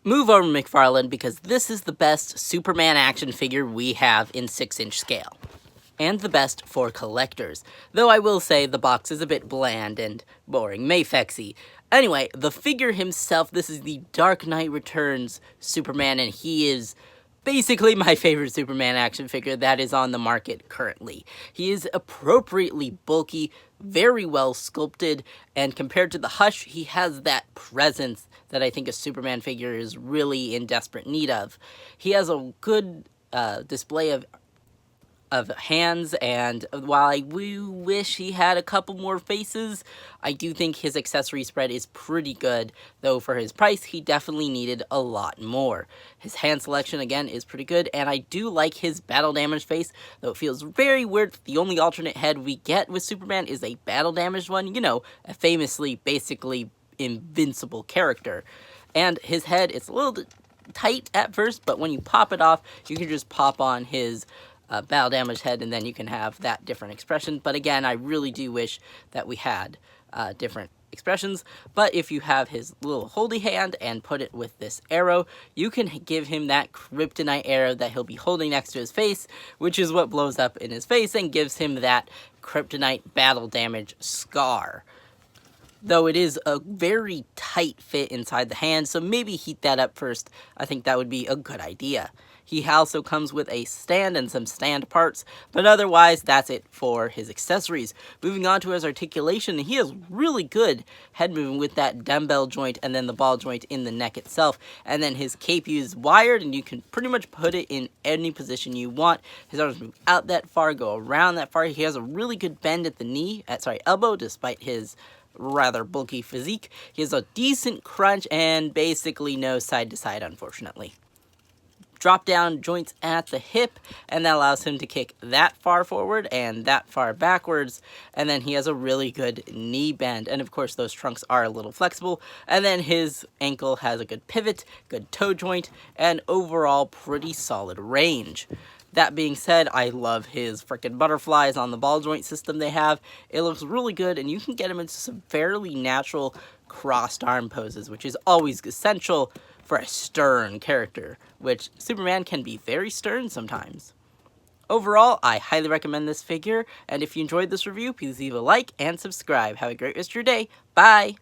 Move over, McFarlane, because this is the best Superman action figure we have in 6-inch scale. And the best for collectors. Though I will say the box is a bit bland and boring, Mafexy. Anyway, the figure himself, this is the Dark Knight Returns Superman, and he is basically my favorite Superman action figure that is on the market currently. He is appropriately bulky, very well sculpted, and compared to the Hush, he has that presence that I think a Superman figure is really in desperate need of. He has a good display of hands, and while I wish he had a couple more faces, I do think his accessory spread is pretty good, though for his price, he definitely needed a lot more. His hand selection, again, is pretty good, and I do like his battle damage face, though it feels very weird. The only alternate head we get with Superman is a battle damaged one, you know, a famously, basically invincible character. And his head, it's a little tight at first, but when you pop it off, you can just pop on his battle damage head, and then you can have that different expression. But again, I really do wish that we had different expressions. But if you have his little holdy hand and put it with this arrow, you can give him that kryptonite arrow that he'll be holding next to his face, which is what blows up in his face and gives him that kryptonite battle damage scar. Though it is a very tight fit inside the hand, so maybe heat that up first. I think that would be a good idea. He also comes with a stand and some stand parts, but otherwise, that's it for his accessories. Moving on to his articulation, he has really good head movement with that dumbbell joint and then the ball joint in the neck itself. And then his cape is wired, and you can pretty much put it in any position you want. His arms move out that far, go around that far. He has a really good bend at the elbow, despite his rather bulky physique. He has a decent crunch and basically no side to side, unfortunately. Drop down joints at the hip, and that allows him to kick that far forward and that far backwards. And then he has a really good knee bend, and of course those trunks are a little flexible. And then his ankle has a good pivot, good toe joint, and overall pretty solid range. That being said, I love his frickin' butterflies on the ball joint system they have. It looks really good, and you can get him into some fairly natural crossed arm poses, which is always essential for a stern character, which Superman can be very stern sometimes. Overall, I highly recommend this figure, and if you enjoyed this review, please leave a like and subscribe. Have a great rest of your day. Bye!